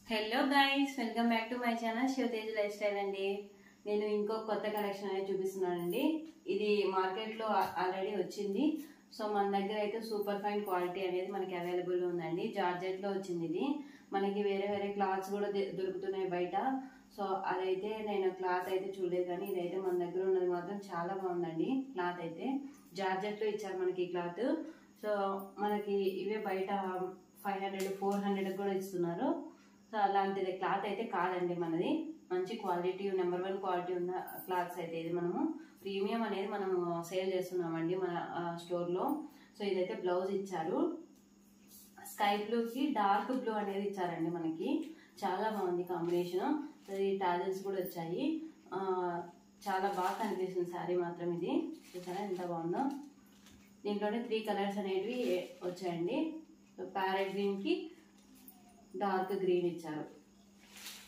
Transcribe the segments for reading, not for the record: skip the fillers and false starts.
Hello guys, welcome back to my channel Shivatej lifestyle అండి. నేను ఇంకో కొత్త కలెక్షన్ అనేది చూపిస్తున్నానండి. ఇది మార్కెట్లో ఆల్రెడీ వచ్చింది. సో మన దగ్గర అయితే సూపర్ ఫైన్ క్వాలిటీ అనేది మనకి అవైలబుల్ ఉందండి. జార్జెట్లో వచ్చింది ఇది. మనకి వేరే వేరే క్లాత్స్ కూడా దొరుకుతున్నాయి బయట. సో అదైతే నేను క్లాత్ అయితే చూడలేదు, కానీ ఇదైతే మన దగ్గర ఉన్నది మాత్రం చాలా బాగుందండి. క్లాత్ అయితే జార్జెట్లో ఇచ్చారు మనకి క్లాత్. సో మనకి ఇవే బయట 500 400 కూడా ఇస్తున్నారు. సో అలాంటిది క్లాత్ అయితే కాదండి మనది. మంచి క్వాలిటీ, నెంబర్ 1 క్వాలిటీ ఉన్న క్లాత్స్ అయితే ఇది మనము ప్రీమియం అనేది మనము సేల్ చేస్తున్నామండి మన స్టోర్లో. సో ఇదైతే బ్లౌజ్ ఇచ్చారు. స్కై బ్లూకి డార్క్ బ్లూ అనేది ఇచ్చారండి మనకి. చాలా బాగుంది కాంబినేషన్. అది టాజల్స్ కూడా వచ్చాయి. చాలా బాగా కనిపిస్తుంది శారీ మాత్రం. ఇది చూసారా ఎంత బాగుందో. దీంట్లోనే 3 కలర్స్ అనేవి వచ్చాయండి. ప్యారెట్ గ్రీన్కి డార్క్ గ్రీన్ ఇచ్చారు.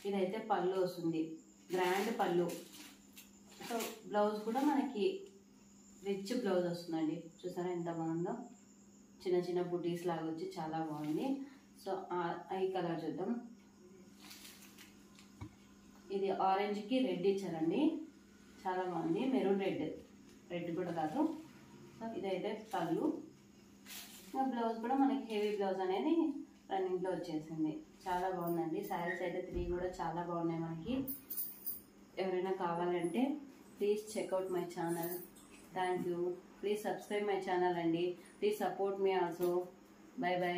ఇదైతే పళ్ళు వస్తుంది, గ్రాండ్ పళ్ళు. సో బ్లౌజ్ కూడా మనకి రిచ్ బ్లౌజ్ వస్తుందండి. చూసారా ఎంత బాగుందో. చిన్న చిన్న బుటీస్ లాగా వచ్చి చాలా బాగుంది. సో ఈ కలర్ చూద్దాం. ఇది ఆరెంజ్కి రెడ్ ఇచ్చారండి. చాలా బాగుంది. మెరూన్ రెడ్ కూడా కాదు. సో ఇదైతే పళ్ళు. బ్లౌజ్ కూడా మనకి హెవీ బ్లౌజ్ అనేది రన్నింగ్లో వచ్చేసింది. చాలా బాగుందండి. శారీస్ అయితే 3 కూడా చాలా బాగున్నాయి మనకి. ఎవరైనా కావాలంటే please check out my channel. Thank you. Please subscribe my channel అండి. ప్లీజ్ సపోర్ట్ మీ ఆల్సో. Bye by.